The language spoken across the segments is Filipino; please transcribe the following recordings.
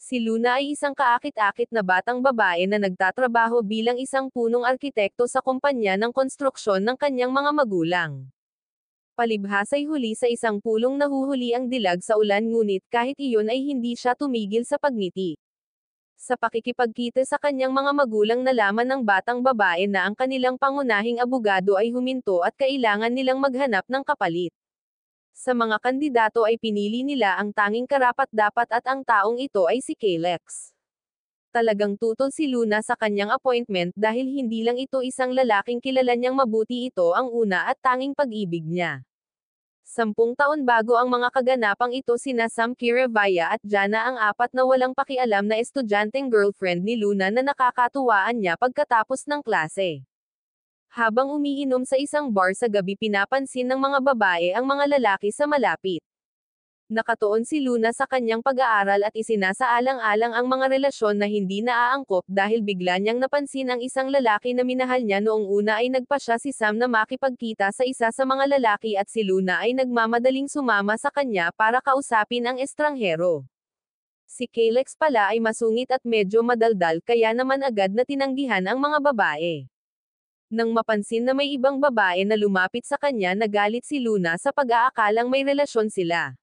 Si Luna ay isang kaakit-akit na batang babae na nagtatrabaho bilang isang punong arkitekto sa kumpanya ng konstruksyon ng kanyang mga magulang. Palibhasa'y huli sa isang pulong nahuhuli ang dilag sa ulan ngunit kahit iyon ay hindi siya tumigil sa pagngiti. Sa pakikipagkita sa kanyang mga magulang nalaman ng batang babae na ang kanilang pangunahing abogado ay huminto at kailangan nilang maghanap ng kapalit. Sa mga kandidato ay pinili nila ang tanging karapat-dapat at ang taong ito ay si Kalex. Talagang tutol si Luna sa kanyang appointment dahil hindi lang ito isang lalaking kilala niyang mabuti, ito ang una at tanging pag-ibig niya. 10 taon bago ang mga kaganapang ito sina Sam Kiravaya at Jana ang apat na walang pakialam na estudyanteng girlfriend ni Luna na nakakatuwaan niya pagkatapos ng klase. Habang umiinom sa isang bar sa gabi pinapansin ng mga babae ang mga lalaki sa malapit. Nakatuon si Luna sa kanyang pag-aaral at isinasaalang-alang ang mga relasyon na hindi naaangkop dahil bigla niyang napansin ang isang lalaki na minahal niya. Noong una ay nagpasya si Sam na makipagkita sa isa sa mga lalaki at si Luna ay nagmamadaling sumama sa kanya para kausapin ang estranghero. Si Kalex pala ay masungit at medyo madaldal kaya naman agad na tinanggihan ang mga babae. Nang mapansin na may ibang babae na lumapit sa kanya nagalit si Luna sa pag-aakalang may relasyon sila.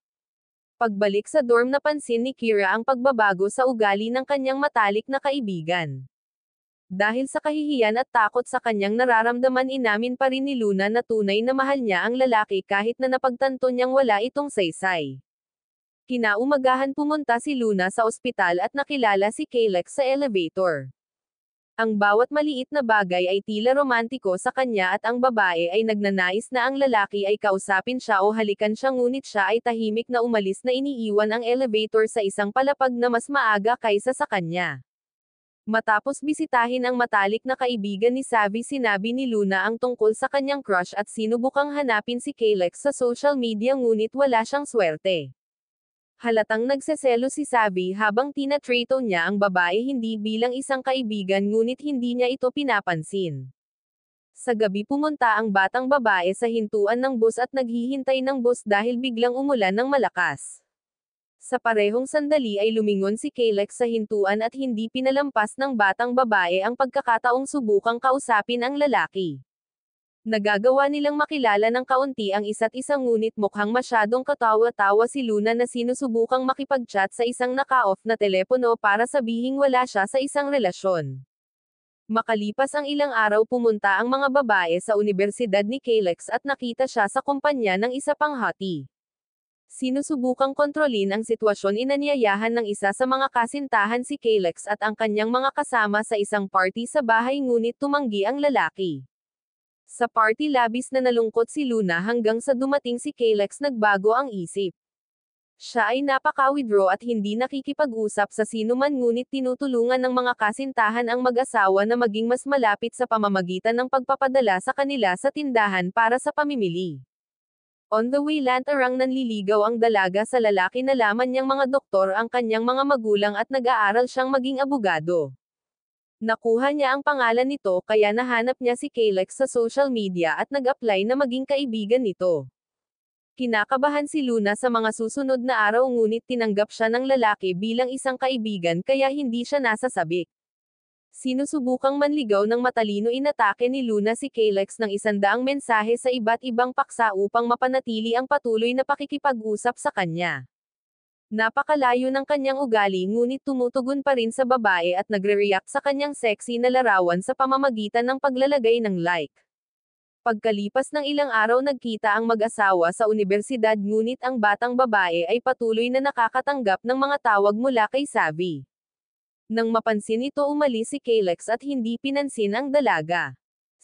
Pagbalik sa dorm napansin ni Kira ang pagbabago sa ugali ng kanyang matalik na kaibigan. Dahil sa kahihiyan at takot sa kanyang nararamdaman inamin pa rin ni Luna na tunay na mahal niya ang lalaki kahit na napagtanto niyang wala itong saysay. Kinaumagahan pumunta si Luna sa ospital at nakilala si Kalex sa elevator. Ang bawat maliit na bagay ay tila romantiko sa kanya at ang babae ay nagnanais na ang lalaki ay kausapin siya o halikan siya ngunit siya ay tahimik na umalis na iniiwan ang elevator sa isang palapag na mas maaga kaysa sa kanya. Matapos bisitahin ang matalik na kaibigan ni Savvy sinabi ni Luna ang tungkol sa kanyang crush at sinubukang hanapin si Kalex sa social media ngunit wala siyang swerte. Halatang nagseselo si Savvy habang tinatrato niya ang babae hindi bilang isang kaibigan ngunit hindi niya ito pinapansin. Sa gabi pumunta ang batang babae sa hintuan ng bus at naghihintay ng bus dahil biglang umulan ng malakas. Sa parehong sandali ay lumingon si Kalex sa hintuan at hindi pinalampas ng batang babae ang pagkakataong subukang kausapin ang lalaki. Nagagawa nilang makilala ng kaunti ang isa't isa ngunit mukhang masyadong katawa-tawa si Luna na sinusubukang makipag-chat sa isang naka-off na telepono para sabihing wala siya sa isang relasyon. Makalipas ang ilang araw pumunta ang mga babae sa universidad ni Kalex at nakita siya sa kumpanya ng isa pang hottie. Sinusubukang kontrolin ang sitwasyon inanyayahan ng isa sa mga kasintahan si Kalex at ang kanyang mga kasama sa isang party sa bahay ngunit tumanggi ang lalaki. Sa party labis na nalungkot si Luna hanggang sa dumating si Kalex nagbago ang isip. Siya ay napaka-withdraw at hindi nakikipag-usap sa sinuman ngunit tinutulungan ng mga kasintahan ang mag-asawa na maging mas malapit sa pamamagitan ng pagpapadala sa kanila sa tindahan para sa pamimili. On the way lantarang nanliligaw ang dalaga sa lalaki nalaman niyang mga doktor ang kanyang mga magulang at nag-aaral siyang maging abogado. Nakuha niya ang pangalan nito kaya nahanap niya si Kalex sa social media at nag-apply na maging kaibigan nito. Kinakabahan si Luna sa mga susunod na araw ngunit tinanggap siya ng lalaki bilang isang kaibigan kaya hindi siya nasasabik. Sinusubukang manligaw ng matalino inatake ni Luna si Kalex ng 100 mensahe sa iba't ibang paksa upang mapanatili ang patuloy na pakikipag-usap sa kanya. Napakalayo ng kanyang ugali ngunit tumutugon pa rin sa babae at nagre-react sa kanyang sexy na larawan sa pamamagitan ng paglalagay ng like. Pagkalipas ng ilang araw nagkita ang mag-asawa sa universidad ngunit ang batang babae ay patuloy na nakakatanggap ng mga tawag mula kay Savvy. Nang mapansin ito umalis si Kalex at hindi pinansin ang dalaga.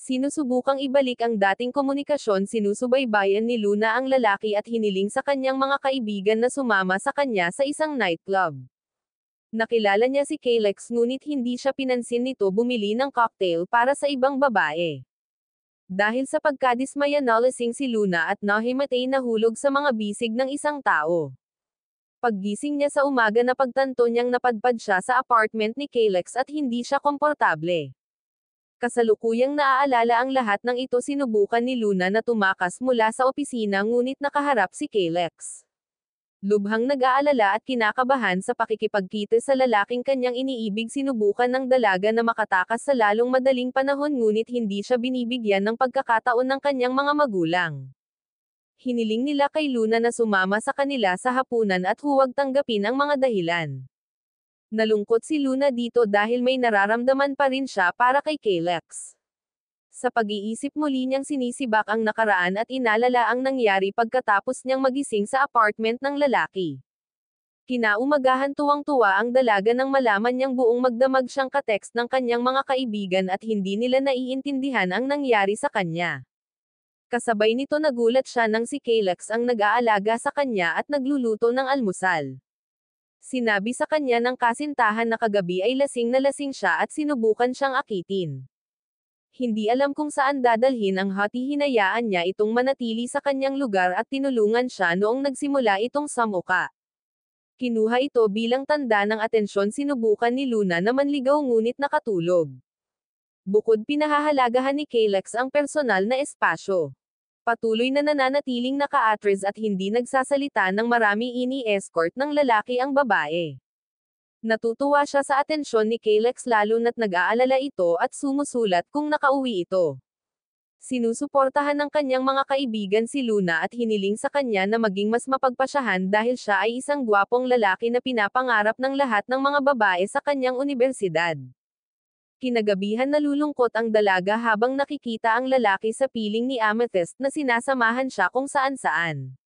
Sinusubukang ibalik ang dating komunikasyon sinusubaybayan ni Luna ang lalaki at hiniling sa kanyang mga kaibigan na sumama sa kanya sa isang nightclub. Nakilala niya si Kalex ngunit hindi siya pinansin nito bumili ng cocktail para sa ibang babae. Dahil sa pagkadismaya nalasing si Luna at nahimatay nahulog sa mga bisig ng isang tao. Paggising niya sa umaga napagtanto niyang napadpad siya sa apartment ni Kalex at hindi siya komportable. Kasalukuyang naaalala ang lahat ng ito sinubukan ni Luna na tumakas mula sa opisina ngunit nakaharap si Kalex. Lubhang nag-aalala at kinakabahan sa pakikipagkita sa lalaking kanyang iniibig, sinubukan ng dalaga na makatakas sa lalong madaling panahon, ngunit hindi siya binibigyan ng pagkakataon ng kanyang mga magulang. Hiniling nila kay Luna na sumama sa kanila sa hapunan at huwag tanggapin ang mga dahilan. Nalungkot si Luna dito dahil may nararamdaman pa rin siya para kay Calyx. Sa pag-iisip, muli niyang sinisibak ang nakaraan at inalala ang nangyari pagkatapos niyang magising sa apartment ng lalaki. Kinaumagahan, tuwang-tuwa ang dalaga nang malaman niyang buong magdamag siyang katext ng kanyang mga kaibigan at hindi nila naiintindihan ang nangyari sa kanya. Kasabay nito nagulat siya nang si Calyx ang nag-aalaga sa kanya at nagluluto ng almusal. Sinabi sa kanya ng kasintahan na kagabi ay lasing na lasing siya at sinubukan siyang akitin. Hindi alam kung saan dadalhin ang hati, hinayaan niya itong manatili sa kanyang lugar at tinulungan siya noong nagsimula itong samuka. Kinuha ito bilang tanda ng atensyon, sinubukan ni Luna na manligaw ngunit nakatulog. Bukod, pinahahalagahan ni Calyx ang personal na espasyo. Patuloy na nananatiling naka-atras at hindi nagsasalita ng marami, ini-escort ng lalaki ang babae. Natutuwa siya sa atensyon ni Calyx lalo na't nag-aalala ito at sumusulat kung nakauwi ito. Sinusuportahan ng kanyang mga kaibigan si Luna at hiniling sa kanya na maging mas mapagpasyahan dahil siya ay isang gwapong lalaki na pinapangarap ng lahat ng mga babae sa kanyang unibersidad. Kinagabihan, nalulungkot ang dalaga habang nakikita ang lalaki sa piling ni Amethyst na sinasamahan siya kung saan-saan.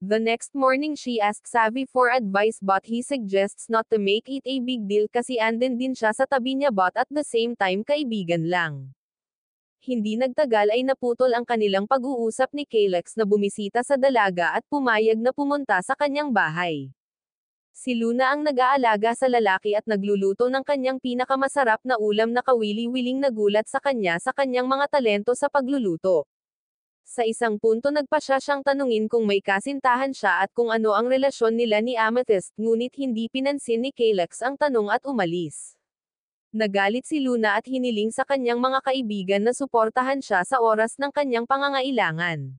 The next morning she asks Savvy for advice but he suggests not to make it a big deal kasi andin din siya sa tabi niya but at the same time kaibigan lang. Hindi nagtagal ay naputol ang kanilang pag-uusap ni Calyx na bumisita sa dalaga at pumayag na pumunta sa kanyang bahay. Si Luna ang nag-aalaga sa lalaki at nagluluto ng kanyang pinakamasarap na ulam na kawili-wiling nagulat sa kanya sa kanyang mga talento sa pagluluto. Sa isang punto nagpasya siyang tanungin kung may kasintahan siya at kung ano ang relasyon nila ni Amethyst, ngunit hindi pinansin ni Calyx ang tanong at umalis. Nagalit si Luna at hiniling sa kanyang mga kaibigan na suportahan siya sa oras ng kanyang pangangailangan.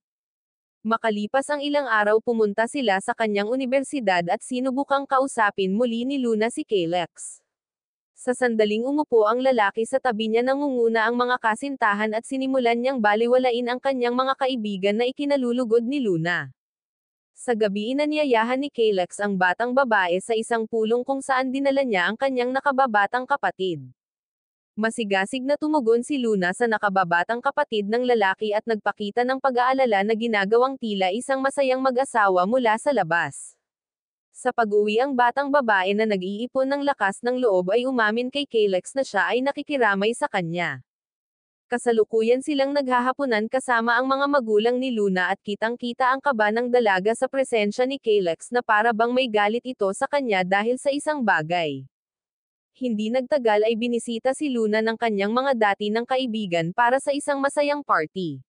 Makalipas ang ilang araw, pumunta sila sa kanyang unibersidad at sinubukang kausapin muli ni Luna si Calyx. Sa sandaling umupo ang lalaki sa tabi niya, nangunguna ang mga kasintahan at sinimulan niyang baliwalain ang kanyang mga kaibigan na ikinalulugod ni Luna. Sa gabi, inanyayahan ni Calyx ang batang babae sa isang pulong kung saan dinala niya ang kanyang nakababatang kapatid. Masigasig na tumugon si Luna sa nakababatang kapatid ng lalaki at nagpakita ng pag-aalala na ginagawang tila isang masayang mag-asawa mula sa labas. Sa pag-uwi, ang batang babae na nag-iipon ng lakas ng loob ay umamin kay Calyx na siya ay nakikiramay sa kanya. Kasalukuyan silang naghahapunan kasama ang mga magulang ni Luna at kitang-kita ang kaba ng dalaga sa presensya ni Calyx na para bang may galit ito sa kanya dahil sa isang bagay. Hindi nagtagal ay binisita si Luna ng kanyang mga dati ng kaibigan para sa isang masayang party.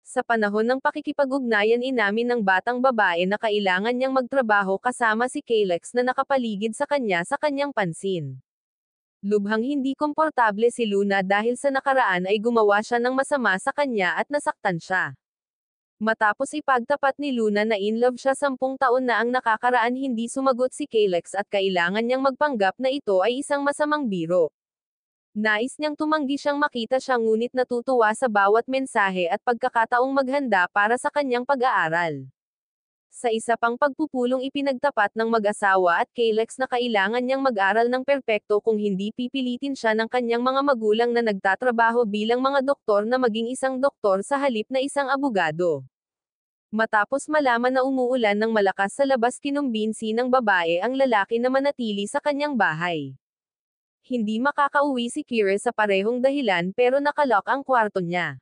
Sa panahon ng pakikipag-ugnayan, inamin ng batang babae na kailangan niyang magtrabaho kasama si Calyx na nakapaligid sa kanyang pansin. Lubhang hindi komportable si Luna dahil sa nakaraan ay gumawa siya ng masama sa kanya at nasaktan siya. Matapos ipagtapat ni Luna na in love siya 10 taon na ang nakakaraan, hindi sumagot si Calyx at kailangan niyang magpanggap na ito ay isang masamang biro. Nais niyang tumanggi siyang makita siya, ngunit natutuwa sa bawat mensahe at pagkakataong maghanda para sa kanyang pag-aaral. Sa isa pang pagpupulong, ipinagtapat ng mag-asawa at Calyx na kailangan niyang mag-aral ng perpekto kung hindi pipilitin siya ng kanyang mga magulang na nagtatrabaho bilang mga doktor na maging isang doktor sa halip na isang abogado. Matapos malaman na umuulan ng malakas sa labas, kinumbinsi ng babae ang lalaki na manatili sa kanyang bahay. Hindi makakauwi si Kira sa parehong dahilan pero nakalock ang kwarto niya.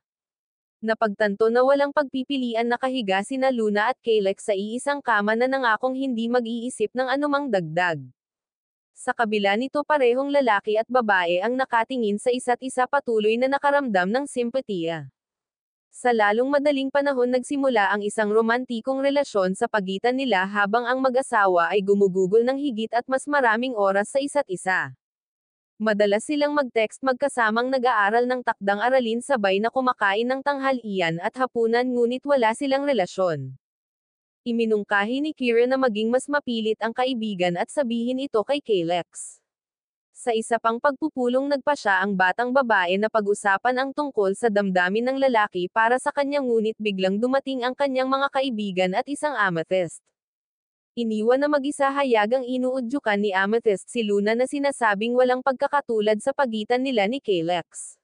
Napagtanto na walang pagpipilian, nakahiga sina Luna at Calyx sa iisang kama na nangakong hindi mag-iisip ng anumang dagdag. Sa kabila nito, parehong lalaki at babae ang nakatingin sa isa't isa, patuloy na nakaramdam ng simpatiya. Sa lalong madaling panahon nagsimula ang isang romantikong relasyon sa pagitan nila habang ang mag-asawa ay gumugugol ng higit at mas maraming oras sa isa't isa. Madalas silang mag-text magkasamang nag-aaral ng takdang aralin, sabay na kumakain ng tanghalian at hapunan, ngunit wala silang relasyon. Iminungkahi ni Kira na maging mas mapilit ang kaibigan at sabihin ito kay Kalex. Sa isa pang pagpupulong nagpasya ang batang babae na pag-usapan ang tungkol sa damdamin ng lalaki para sa kanya ngunit biglang dumating ang kanyang mga kaibigan at isang amethyst. Iniwan na mag-isa hayagang inuudyukan ni Amethyst si Luna na sinasabing walang pagkakatulad sa pagitan nila ni Kalex.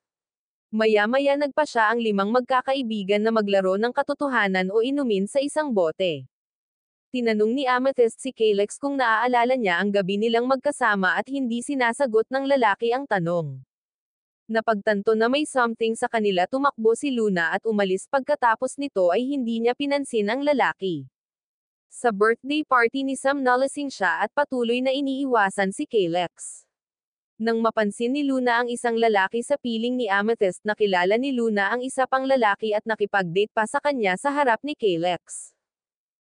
Maya-maya nagpa siya ang 5 magkakaibigan na maglaro ng katotohanan o inumin sa isang bote. Tinanong ni Amethyst si Kalex kung naaalala niya ang gabi nilang magkasama at hindi sinasagot ng lalaki ang tanong. Napagtanto na may something sa kanila, tumakbo si Luna at umalis, pagkatapos nito ay hindi niya pinansin ang lalaki. Sa birthday party ni Sam nalasing siya at patuloy na iniiwasan si Kalex. Nang mapansin ni Luna ang isang lalaki sa piling ni Amethyst, nakilala ni Luna ang isa pang lalaki at nakipag-date pa sa kanya sa harap ni Kalex.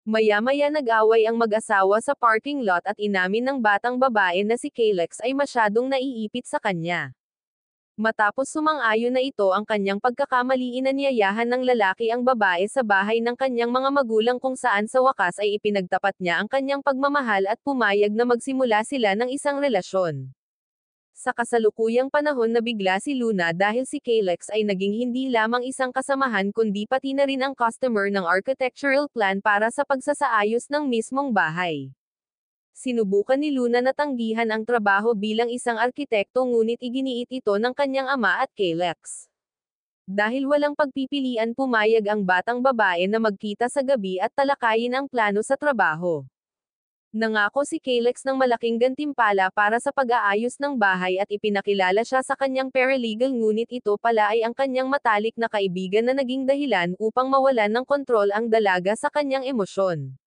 Maya-maya nag-away ang mag-asawa sa parking lot at inamin ng batang babae na si Kalex ay masyadong naiipit sa kanya. Matapos sumang-ayon na ito ang kanyang pagkakamali, inanyayahan ng lalaki ang babae sa bahay ng kanyang mga magulang kung saan sa wakas ay ipinagtapat niya ang kanyang pagmamahal at pumayag na magsimula sila ng isang relasyon. Sa kasalukuyang panahon nabigla si Luna dahil si Kalex ay naging hindi lamang isang kasamahan kundi pati na rin ang customer ng architectural plan para sa pagsasaayos ng mismong bahay. Sinubukan ni Luna na tanggihan ang trabaho bilang isang arkitekto ngunit iginiit ito ng kanyang ama at Kalex. Dahil walang pagpipilian, pumayag ang batang babae na magkita sa gabi at talakayin ang plano sa trabaho. Nangako si Kalex ng malaking gantimpala para sa pag-aayos ng bahay at ipinakilala siya sa kanyang paralegal, ngunit ito pala ay ang kanyang matalik na kaibigan na naging dahilan upang mawalan ng kontrol ang dalaga sa kanyang emosyon.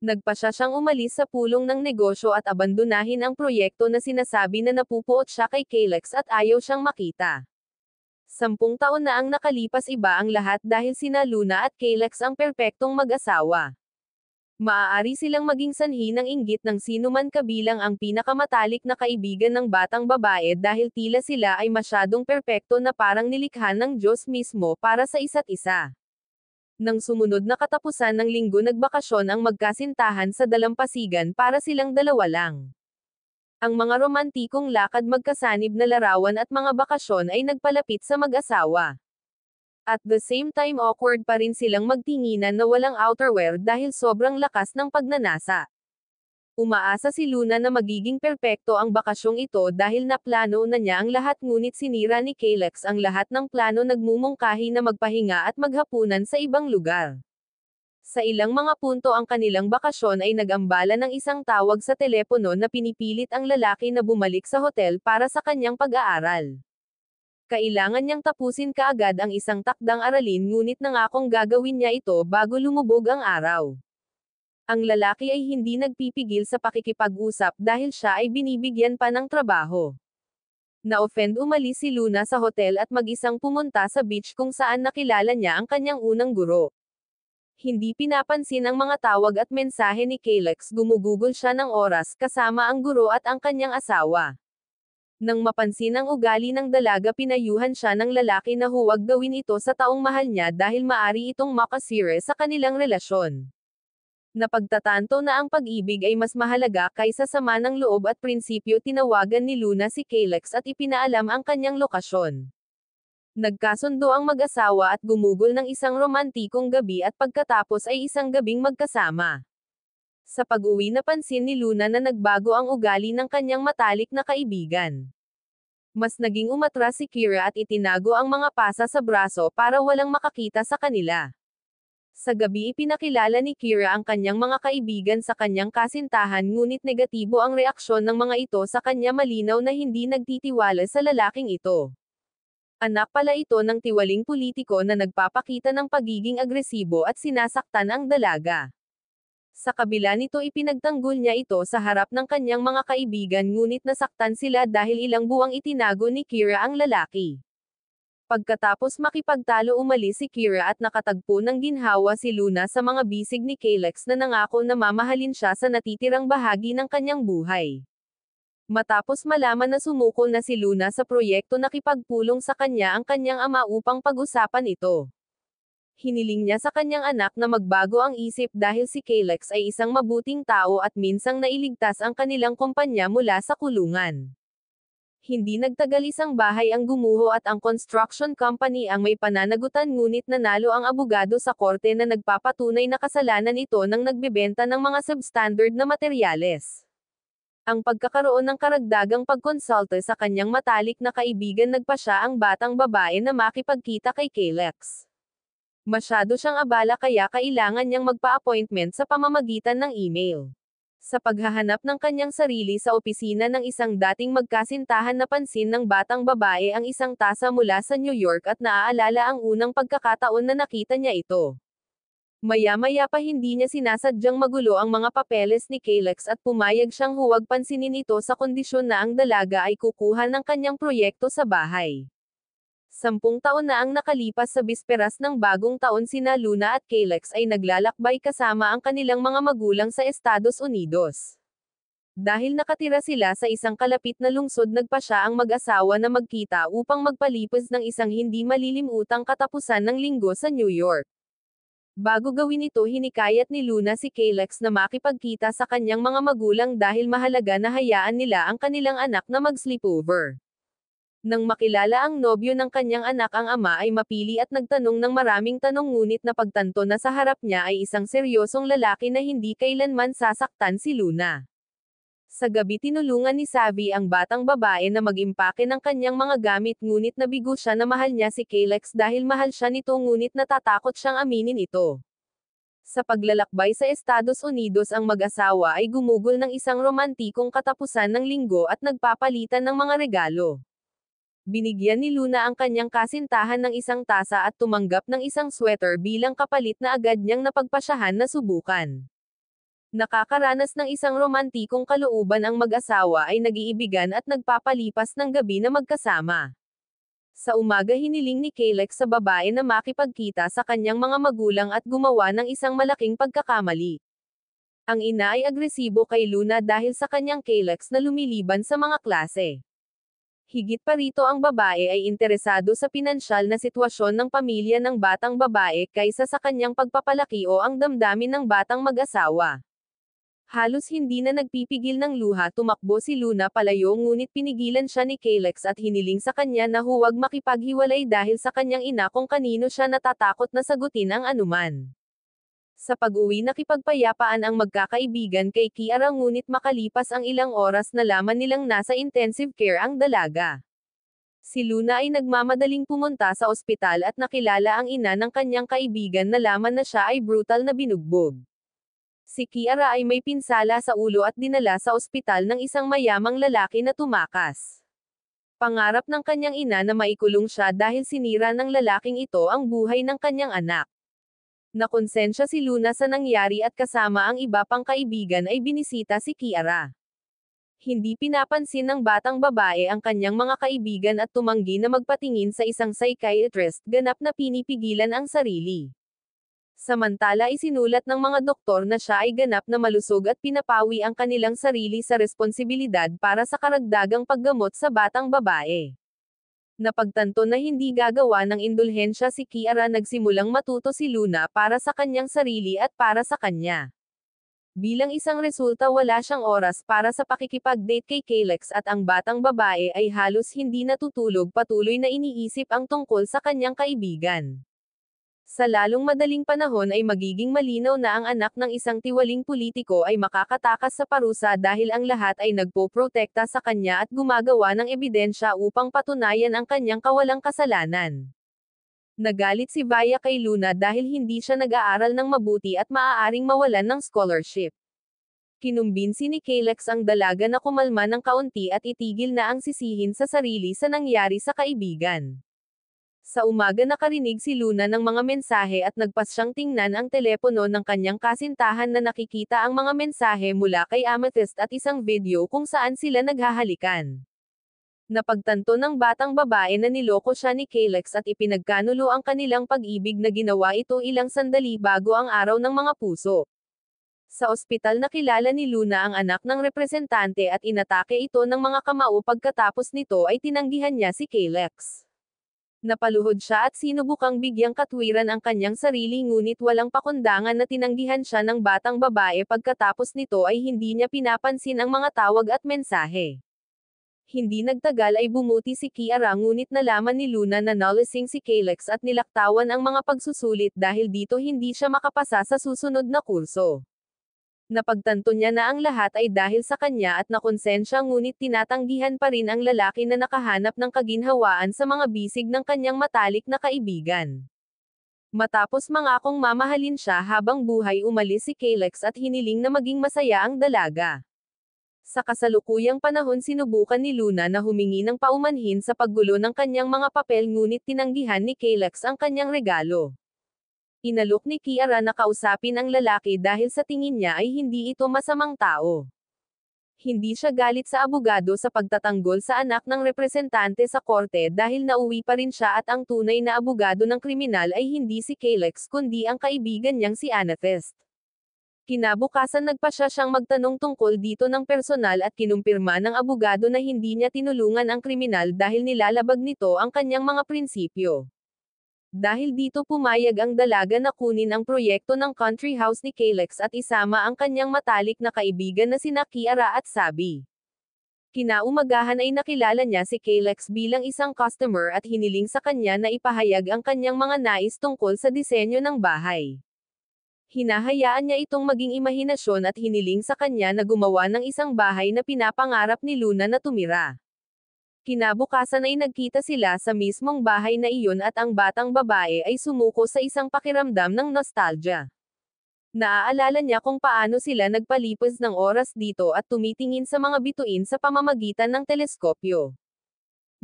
Nagpasya siyang umalis sa pulong ng negosyo at abandonahin ang proyekto na sinasabi na napupuot siya kay Kalex at ayaw siyang makita. 10 taon na ang nakalipas, iba ang lahat dahil sina Luna at Kalex ang perpektong mag-asawa. Maaari silang maging sanhi ng inggit ng sinuman kabilang ang pinakamatalik na kaibigan ng batang babae dahil tila sila ay masyadong perpekto na parang nilikha ng Diyos mismo para sa isa't isa. Nang sumunod na katapusan ng linggo, nagbakasyon ang magkasintahan sa dalampasigan para silang dalawa lang. Ang mga romantikong lakad, magkasanib na larawan at mga bakasyon ay nagpalapit sa mag-asawa. At the same time, awkward pa rin silang magtinginan na walang outerwear dahil sobrang lakas ng pagnanasa. Umaasa si Luna na magiging perpekto ang bakasyong ito dahil naplano na niya ang lahat, ngunit sinira ni Kalex ang lahat ng plano, nagmumungkahi na magpahinga at maghapunan sa ibang lugar. Sa ilang mga punto ang kanilang bakasyon ay nag-ambala ng isang tawag sa telepono na pinipilit ang lalaki na bumalik sa hotel para sa kanyang pag-aaral. Kailangan niyang tapusin kaagad ang isang takdang aralin, ngunit nangakong gagawin niya ito bago lumubog ang araw. Ang lalaki ay hindi nagpipigil sa pakikipag-usap dahil siya ay binibigyan pa ng trabaho. Na-offend, umalis si Luna sa hotel at mag-isang pumunta sa beach kung saan nakilala niya ang kanyang unang guro. Hindi pinapansin ang mga tawag at mensahe ni Kalex, gumugugol siya ng oras kasama ang guro at ang kanyang asawa. Nang mapansin ang ugali ng dalaga, pinayuhan siya ng lalaki na huwag gawin ito sa taong mahal niya dahil maari itong makasira sa kanilang relasyon. Napagtatanto na ang pag-ibig ay mas mahalaga kaysa sama ng loob at prinsipyo, tinawagan ni Luna si Kalex at ipinaalam ang kanyang lokasyon. Nagkasundo ang mag-asawa at gumugol ng isang romantikong gabi at pagkatapos ay isang gabing magkasama. Sa pag-uwi, napansin ni Luna na nagbago ang ugali ng kanyang matalik na kaibigan. Mas naging umatras si Kira at itinago ang mga pasa sa braso para walang makakita sa kanila. Sa gabi, ipinakilala ni Kira ang kanyang mga kaibigan sa kanyang kasintahan, ngunit negatibo ang reaksyon ng mga ito sa kanya, malinaw na hindi nagtitiwala sa lalaking ito. Anak pala ito ng tiwaling politiko na nagpapakita ng pagiging agresibo at sinasaktan ang dalaga. Sa kabila nito, ipinagtanggol niya ito sa harap ng kanyang mga kaibigan, ngunit nasaktan sila dahil ilang buwang itinago ni Kira ang lalaki. Pagkatapos makipagtalo, umalis si Kira at nakatagpo ng ginhawa si Luna sa mga bisig ni Kalex na nangako na mamahalin siya sa natitirang bahagi ng kanyang buhay. Matapos malaman na sumuko na si Luna sa proyekto, nakipagpulong sa kanya ang kanyang ama upang pag-usapan ito. Hiniling niya sa kanyang anak na magbago ang isip dahil si Kalex ay isang mabuting tao at minsang nailigtas ang kanilang kumpanya mula sa kulungan. Hindi nagtagal isang bahay ang gumuho at ang construction company ang may pananagutan ngunit nanalo ang abogado sa korte na nagpapatunay na kasalanan ito nang nagbebenta ng mga substandard na materyales. Ang pagkakaroon ng karagdagang pagkonsulta sa kanyang matalik na kaibigan nagpasya ang batang babae na makipagkita kay Kalex. Masyado siyang abala kaya kailangan niyang magpa-appointment sa pamamagitan ng email. Sa paghahanap ng kanyang sarili sa opisina ng isang dating magkasintahan napansin ng batang babae ang isang tasa mula sa New York at naaalala ang unang pagkakataon na nakita niya ito. Maya-maya pa hindi niya sinasadyang magulo ang mga papeles ni Kalex at pumayag siyang huwag pansinin ito sa kondisyon na ang dalaga ay kukuha ng kanyang proyekto sa bahay. 10 taon na ang nakalipas sa bisperas ng bagong taon sina Luna at Kalex ay naglalakbay kasama ang kanilang mga magulang sa Estados Unidos. Dahil nakatira sila sa isang kalapit na lungsod nagpasya ang mag-asawa na magkita upang magpalipos ng isang hindi malilimutang katapusan ng linggo sa New York. Bago gawin ito hinikayat ni Luna si Kalex na makipagkita sa kanyang mga magulang dahil mahalaga na hayaan nila ang kanilang anak na mag-sleepover. Nang makilala ang nobyo ng kanyang anak ang ama ay mapili at nagtanong ng maraming tanong ngunit napagtanto na sa harap niya ay isang seryosong lalaki na hindi kailanman sasaktan si Luna. Sa gabi tinulungan ni Savvy ang batang babae na mag-impake ng kanyang mga gamit ngunit nabigo siya na mahal niya si Kalex dahil mahal siya nito ngunit natatakot siyang aminin ito. Sa paglalakbay sa Estados Unidos ang mag-asawa ay gumugol ng isang romantikong katapusan ng linggo at nagpapalitan ng mga regalo. Binigyan ni Luna ang kanyang kasintahan ng isang tasa at tumanggap ng isang sweater bilang kapalit na agad niyang napagpasyahan na subukan. Nakakaranas ng isang romantikong kalooban ang mag-asawa ay nag-iibigan at nagpapalipas ng gabi na magkasama. Sa umaga hiniling ni Kalex sa babae na makipagkita sa kanyang mga magulang at gumawa ng isang malaking pagkakamali. Ang ina ay agresibo kay Luna dahil sa kanyang Kalex na lumiliban sa mga klase. Higit pa rito ang babae ay interesado sa pinansyal na sitwasyon ng pamilya ng batang babae kaysa sa kanyang pagpapalaki o ang damdamin ng batang mag-asawa. Halos hindi na nagpipigil ng luha tumakbo si Luna palayo ngunit pinigilan siya ni Kalex at hiniling sa kanya na huwag makipaghiwalay dahil sa kanyang ina kung kanino siya natatakot na sagutin ang anuman. Sa pag-uwi nakipagpayapaan ang magkakaibigan kay Kiara ngunit makalipas ang ilang oras nalaman nilang nasa intensive care ang dalaga. Si Luna ay nagmamadaling pumunta sa ospital at nakilala ang ina ng kanyang kaibigan na laman na siya ay brutal na binugbog. Si Kiara ay may pinsala sa ulo at dinala sa ospital ng isang mayamang lalaki na tumakas. Pangarap ng kanyang ina na maikulong siya dahil sinira ng lalaking ito ang buhay ng kanyang anak. Nakonsensya si Luna sa nangyari at kasama ang iba pang kaibigan ay binisita si Kiara. Hindi pinapansin ng batang babae ang kanyang mga kaibigan at tumanggi na magpatingin sa isang psychiatrist, ganap na pinipigilan ang sarili. Samantala isinulat ng mga doktor na siya ay ganap na malusog at pinapawi ang kanilang sarili sa responsibilidad para sa karagdagang paggamot sa batang babae. Napagtanto na hindi gagawa ng indulhensya si Kiara nagsimulang matuto si Luna para sa kanyang sarili at para sa kanya. Bilang isang resulta wala siyang oras para sa pakikipag-date kay Kalex at ang batang babae ay halos hindi natutulog patuloy na iniisip ang tungkol sa kanyang kaibigan. Sa lalong madaling panahon ay magiging malinaw na ang anak ng isang tiwaling politiko ay makakatakas sa parusa dahil ang lahat ay nagpoprotekta sa kanya at gumagawa ng ebidensya upang patunayan ang kanyang kawalang kasalanan. Nagalit si Vaya kay Luna dahil hindi siya nag-aaral ng mabuti at maaaring mawalan ng scholarship. Kinumbinsi ni Kalex ang dalaga na kumalma ng kaunti at itigil na ang sisihin sa sarili sa nangyari sa kaibigan. Sa umaga nakarinig si Luna ng mga mensahe at nagpas siyang tingnan ang telepono ng kanyang kasintahan na nakikita ang mga mensahe mula kay Amethyst at isang video kung saan sila naghahalikan. Napagtanto ng batang babae na niloko siya ni Kalex at ipinagkanulo ang kanilang pag-ibig na ginawa ito ilang sandali bago ang araw ng mga puso. Sa ospital nakilala ni Luna ang anak ng representante at inatake ito ng mga kamao pagkatapos nito ay tinanggihan niya si Kalex. Napaluhod siya at sinubukang bigyang katwiran ang kanyang sarili ngunit walang pakundangan na tinanggihan siya ng batang babae pagkatapos nito ay hindi niya pinapansin ang mga tawag at mensahe. Hindi nagtagal ay bumuti si Kiara ngunit nalaman ni Luna na nalasing si Calyx at nilaktawan ang mga pagsusulit dahil dito hindi siya makapasa sa susunod na kurso. Napagtanto niya na ang lahat ay dahil sa kanya at nakonsensya ngunit tinatanggihan pa rin ang lalaki na nakahanap ng kaginhawaan sa mga bisig ng kanyang matalik na kaibigan. Matapos mangakong mamahalin siya habang buhay umalis si Calyx at hiniling na maging masaya ang dalaga. Sa kasalukuyang panahon sinubukan ni Luna na humingi ng paumanhin sa paggulo ng kanyang mga papel ngunit tinanggihan ni Calyx ang kanyang regalo. Inalok ni Kiara na kausapin ang lalaki dahil sa tingin niya ay hindi ito masamang tao. Hindi siya galit sa abogado sa pagtatanggol sa anak ng representante sa korte dahil nauwi pa rin siya at ang tunay na abogado ng kriminal ay hindi si Calyx kundi ang kaibigan niyang si Amethyst. Kinabukasan nagpasya siyang magtanong tungkol dito ng personal at kinumpirma ng abogado na hindi niya tinulungan ang kriminal dahil nilalabag nito ang kanyang mga prinsipyo. Dahil dito pumayag ang dalaga na kunin ang proyekto ng country house ni Calyx at isama ang kanyang matalik na kaibigan na sina Kiara at Sabi. Kinaumagahan ay nakilala niya si Calyx bilang isang customer at hiniling sa kanya na ipahayag ang kanyang mga nais tungkol sa disenyo ng bahay. Hinahayaan niya itong maging imahinasyon at hiniling sa kanya na gumawa ng isang bahay na pinapangarap ni Luna na tumira. Kinabukasan ay nagkita sila sa mismong bahay na iyon at ang batang babae ay sumuko sa isang pakiramdam ng nostalgia. Naaalala niya kung paano sila nagpalipas ng oras dito at tumitingin sa mga bituin sa pamamagitan ng teleskopyo.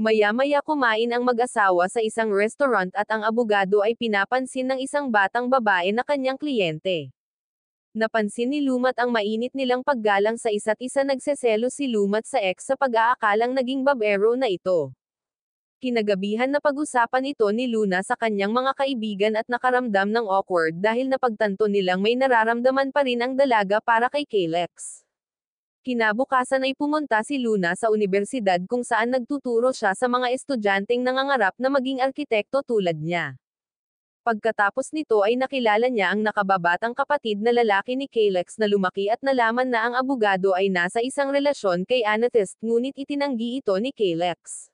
Maya-maya kumain ang mag-asawa sa isang restaurant at ang abogado ay pinapansin ng isang batang babae na kanyang kliyente. Napansin ni Lumat ang mainit nilang paggalang sa isa't isa nagseselos si Lumat sa ex sa pag-aakalang naging babero na ito. Kinagabihan na pag-usapan ito ni Luna sa kanyang mga kaibigan at nakaramdam ng awkward dahil napagtanto nilang may nararamdaman pa rin ang dalaga para kay Calyx. Kinabukasan ay pumunta si Luna sa universidad kung saan nagtuturo siya sa mga estudyanteng nangangarap na maging arkitekto tulad niya. Pagkatapos nito ay nakilala niya ang nakababatang kapatid na lalaki ni Calyx na lumaki at nalaman na ang abogado ay nasa isang relasyon kay Amethyst ngunit itinanggi ito ni Calyx.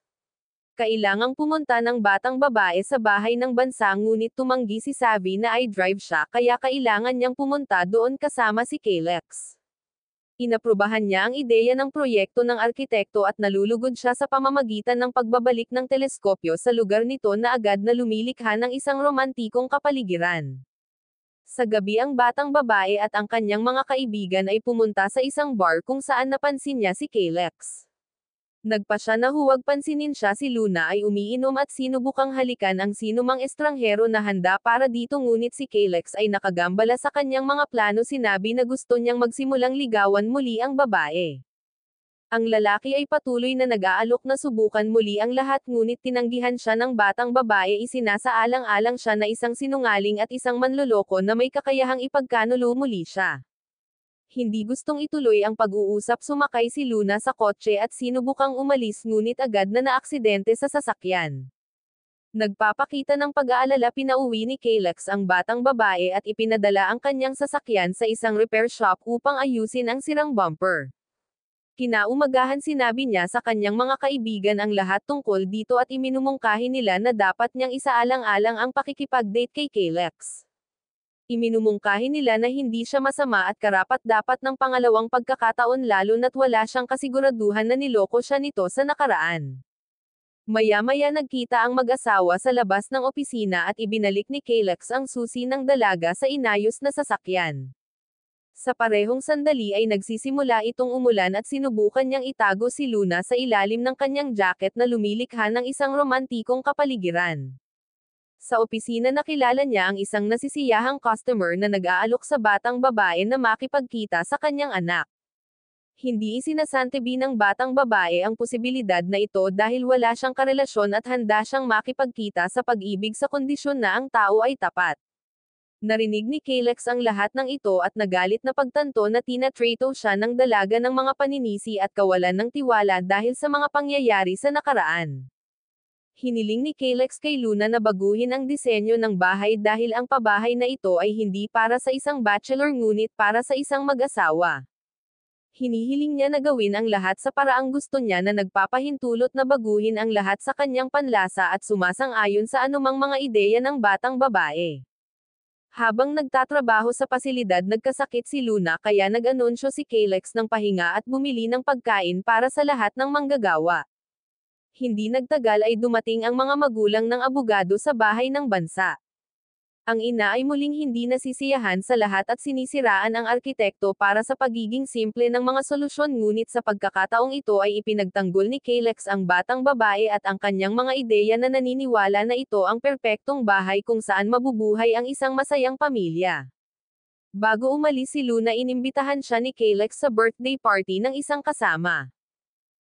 Kailangang pumunta ng batang babae sa bahay ng bansa ngunit tumanggi si Sabi na i-drive siya kaya kailangan niyang pumunta doon kasama si Calyx. Inaprubahan niya ang ideya ng proyekto ng arkitekto at nalulugod siya sa pamamagitan ng pagbabalik ng teleskopyo sa lugar nito na agad na lumilikha ng isang romantikong kapaligiran. Sa gabi ang batang babae at ang kanyang mga kaibigan ay pumunta sa isang bar kung saan napansin niya si Calyx. Nagpasya na huwag pansinin siya si Luna ay umiinom at sinubukang halikan ang sinumang estranghero na handa para dito ngunit si Calyx ay nakagambala sa kanyang mga plano sinabi na gusto niyang magsimulang ligawan muli ang babae. Ang lalaki ay patuloy na nag-aalok na subukan muli ang lahat ngunit tinanggihan siya ng batang babae isinasaalang-alang siya na isang sinungaling at isang manloloko na may kakayahang ipagkanulo muli siya. Hindi gustong ituloy ang pag-uusap sumakay si Luna sa kotse at sinubukang umalis ngunit agad na naaksidente sa sasakyan. Nagpapakita ng pag-aalala pinauwi ni Calyx ang batang babae at ipinadala ang kanyang sasakyan sa isang repair shop upang ayusin ang sirang bumper. Kinaumagahan sinabi niya sa kanyang mga kaibigan ang lahat tungkol dito at iminumungkahi nila na dapat niyang isaalang-alang ang pakikipag-date kay Calyx. Iminumungkahi nila na hindi siya masama at karapat-dapat ng pangalawang pagkakataon lalo na't wala siyang kasiguraduhan na niloko siya nito sa nakaraan. Maya-maya nagkita ang mag-asawa sa labas ng opisina at ibinalik ni Calyx ang susi ng dalaga sa inayos na sasakyan. Sa parehong sandali ay nagsisimula itong umulan at sinubukan niyang itago si Luna sa ilalim ng kanyang jacket na lumilikha ng isang romantikong kapaligiran. Sa opisina nakilala niya ang isang nasisiyahang customer na nag-aalok sa batang babae na makipagkita sa kanyang anak. Hindi isinasantabi ng batang babae ang posibilidad na ito dahil wala siyang karelasyon at handa siyang makipagkita sa pag-ibig sa kondisyon na ang tao ay tapat. Narinig ni Calyx ang lahat ng ito at nagalit na pagtanto na tinatrato siya ng dalaga ng mga paninisi at kawalan ng tiwala dahil sa mga pangyayari sa nakaraan. Hiniling ni Kalex kay Luna na baguhin ang disenyo ng bahay dahil ang pabahay na ito ay hindi para sa isang bachelor ngunit para sa isang mag-asawa. Hinihiling niya na gawin ang lahat sa paraang gusto niya na nagpapahintulot na baguhin ang lahat sa kanyang panlasa at sumasang-ayon sa anumang mga ideya ng batang babae. Habang nagtatrabaho sa pasilidad nagkasakit si Luna kaya nag-anunsyo si Kalex ng pahinga at bumili ng pagkain para sa lahat ng manggagawa. Hindi nagtagal ay dumating ang mga magulang ng abogado sa bahay ng bansa. Ang ina ay muling hindi nasisiyahan sa lahat at sinisiraan ang arkitekto para sa pagiging simple ng mga solusyon ngunit sa pagkakataong ito ay ipinagtanggol ni Kalex ang batang babae at ang kanyang mga ideya na naniniwala na ito ang perpektong bahay kung saan mabubuhay ang isang masayang pamilya. Bago umalis si Luna inimbitahan siya ni Kalex sa birthday party ng isang kasama.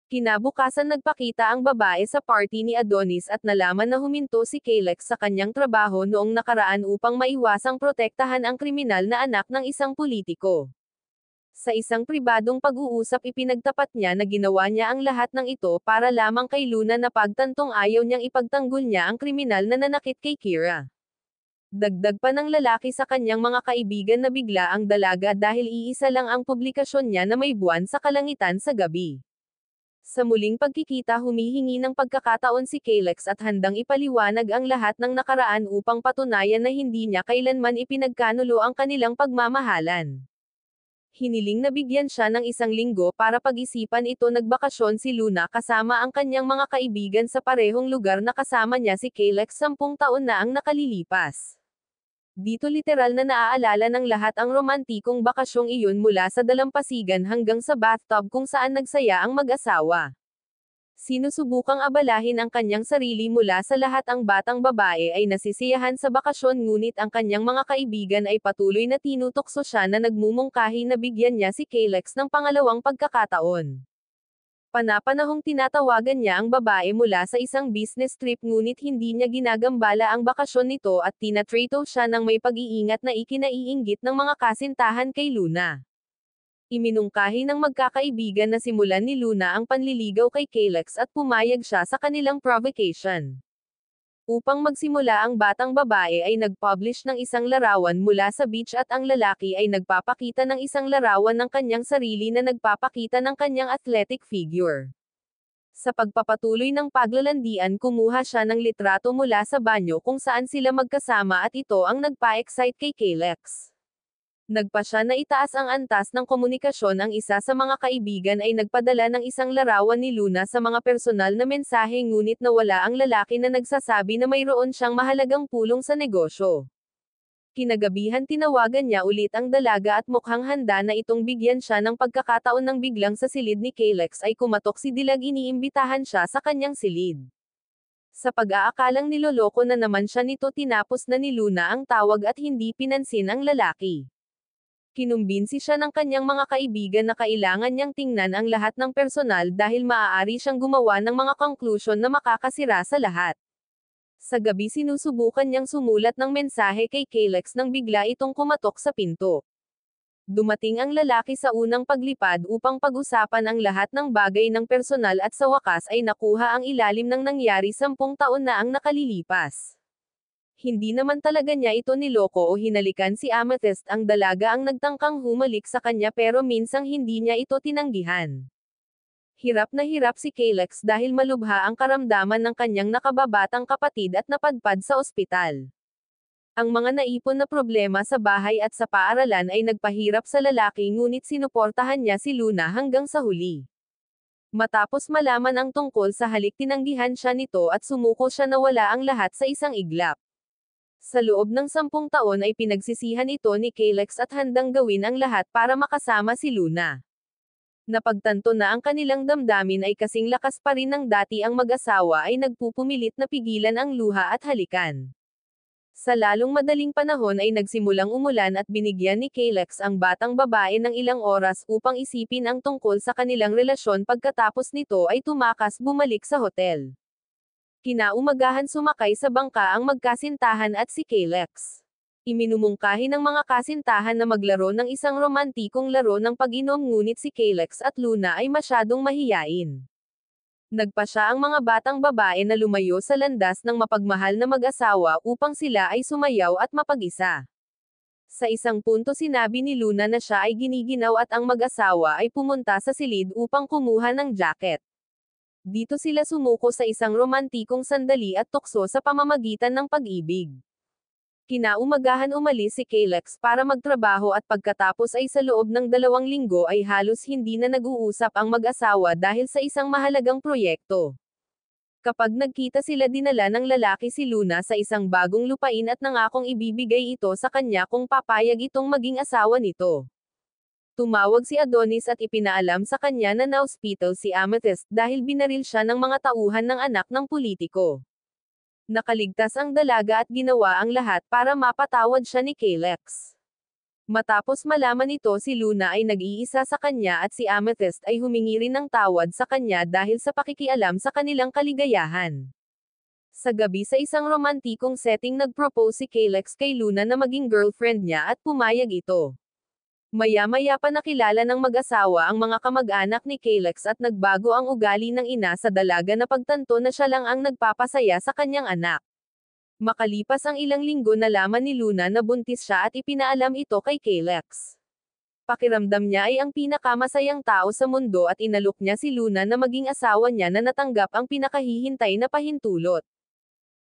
Kinabukasan nagpakita ang babae sa party ni Adonis at nalaman na huminto si Kalex sa kanyang trabaho noong nakaraan upang maiwasang protektahan ang kriminal na anak ng isang politiko. Sa isang pribadong pag-uusap ipinagtapat niya na ginawa niya ang lahat ng ito para lamang kay Luna na pagtantong ayaw niyang ipagtanggol niya ang kriminal na nanakit kay Kira. Dagdag pa ng lalaki sa kanyang mga kaibigan na bigla ang dalaga dahil iisa lang ang publikasyon niya na may buwan sa kalangitan sa gabi. Sa muling pagkikita humihingi ng pagkakataon si Kalex at handang ipaliwanag ang lahat ng nakaraan upang patunayan na hindi niya kailanman ipinagkanulo ang kanilang pagmamahalan. Hiniling na bigyan siya ng 1 linggo para pag-isipan ito. Nagbakasyon si Luna kasama ang kanyang mga kaibigan sa parehong lugar na kasama niya si Kalex 10 taon na ang nakalilipas. Dito literal na naaalala ng lahat ang romantikong bakasyong iyon mula sa dalampasigan hanggang sa bathtub kung saan nagsaya ang mag-asawa. Sinusubukang abalahin ang kanyang sarili mula sa lahat. Ang batang babae ay nasisiyahan sa bakasyon ngunit ang kanyang mga kaibigan ay patuloy na tinutokso siya na nagmumungkahi na bigyan niya si Kalex ng pangalawang pagkakataon. Panapanahong tinatawagan niya ang babae mula sa isang business trip ngunit hindi niya ginagambala ang bakasyon nito at tinatrato siya ng may pag-iingat na ikinaiinggit ng mga kasintahan kay Luna. Iminungkahi ng magkakaibigan na simulan ni Luna ang panliligaw kay Kalex at pumayag siya sa kanilang provocation. Upang magsimula ang batang babae ay nag-publish ng isang larawan mula sa beach at ang lalaki ay nagpapakita ng isang larawan ng kanyang sarili na nagpapakita ng kanyang athletic figure. Sa pagpapatuloy ng paglalandian kumuha siya ng litrato mula sa banyo kung saan sila magkasama at ito ang nagpa-excite kay Kalex. Nagpa siya na itaas ang antas ng komunikasyon. Ang isa sa mga kaibigan ay nagpadala ng isang larawan ni Luna sa mga personal na mensahe ngunit nawala ang lalaki na nagsasabi na mayroon siyang mahalagang pulong sa negosyo. Kinagabihan tinawagan niya ulit ang dalaga at mukhang handa na itong bigyan siya ng pagkakataon nang biglang sa silid ni Kalex ay kumatok si Dilag. Iniimbitahan siya sa kanyang silid. Sa pag-aakalang niloloko na naman siya nito tinapos na ni Luna ang tawag at hindi pinansin ang lalaki. Kinumbinsi siya ng kanyang mga kaibigan na kailangan niyang tingnan ang lahat ng personal dahil maaari siyang gumawa ng mga konklusyon na makakasira sa lahat. Sa gabi sinusubukan niyang sumulat ng mensahe kay Kalex nang bigla itong kumatok sa pinto. Dumating ang lalaki sa unang paglipad upang pag-usapan ang lahat ng bagay ng personal at sa wakas ay nakuha ang ilalim ng nangyari 10 taon na ang nakalilipas. Hindi naman talaga niya ito niloko o hinalikan si Amethyst. Ang dalaga ang nagtangkang humalik sa kanya pero minsang hindi niya ito tinanggihan. Hirap na hirap si Kalex dahil malubha ang karamdaman ng kanyang nakababatang kapatid at napadpad sa ospital. Ang mga naipon na problema sa bahay at sa paaralan ay nagpahirap sa lalaki ngunit sinuportahan niya si Luna hanggang sa huli. Matapos malaman ang tungkol sa halik tinanggihan siya nito at sumuko siya na wala ang lahat sa isang iglap. Sa loob ng 10 taon ay pinagsisihan ito ni Kalex at handang gawin ang lahat para makasama si Luna. Napagtanto na ang kanilang damdamin ay kasing lakas pa rin ng dati. Ang mag-asawa ay nagpupumilit na pigilan ang luha at halikan. Sa lalong madaling panahon ay nagsimulang umulan at binigyan ni Kalex ang batang babae ng ilang oras upang isipin ang tungkol sa kanilang relasyon. Pagkatapos nito ay tumakas bumalik sa hotel. Kinaumagahan sumakay sa bangka ang magkasintahan at si Kalex. Iminumungkahi ng mga kasintahan na maglaro ng isang romantikong laro ng pag-inom ngunit si Kalex at Luna ay masyadong mahiyain. Nagpa siya ang mga batang babae na lumayo sa landas ng mapagmahal na mag-asawa upang sila ay sumayaw at mapag-isa. Sa isang punto sinabi ni Luna na siya ay giniginaw at ang mag-asawa ay pumunta sa silid upang kumuha ng jacket. Dito sila sumuko sa isang romantikong sandali at tukso sa pamamagitan ng pag-ibig. Kinaumagahan umalis si Kalex para magtrabaho at pagkatapos ay sa loob ng 2 linggo ay halos hindi na nag-uusap ang mag-asawa dahil sa isang mahalagang proyekto. Kapag nagkita sila dinala ng lalaki si Luna sa isang bagong lupain at nangakong ibibigay ito sa kanya kung papayag itong maging asawa nito. Tumawag si Adonis at ipinaalam sa kanya na na-hospital si Amethyst dahil binaril siya ng mga tauhan ng anak ng politiko. Nakaligtas ang dalaga at ginawa ang lahat para mapatawad siya ni Kalex. Matapos malaman ito si Luna ay nag-iisa sa kanya at si Amethyst ay humingi rin ng tawad sa kanya dahil sa pakikialam sa kanilang kaligayahan. Sa gabi sa isang romantikong setting nag-propose si Kalex kay Luna na maging girlfriend niya at pumayag ito. Maya-maya pa nakilala ng mag-asawa ang mga kamag-anak ni Kalex at nagbago ang ugali ng ina sa dalaga na pagtanto na siya lang ang nagpapasaya sa kanyang anak. Makalipas ang ilang linggo nalaman ni Luna na buntis siya at ipinaalam ito kay Kalex. Pakiramdam niya ay ang pinakamasayang tao sa mundo at inalok niya si Luna na maging asawa niya na natanggap ang pinakahihintay na pahintulot.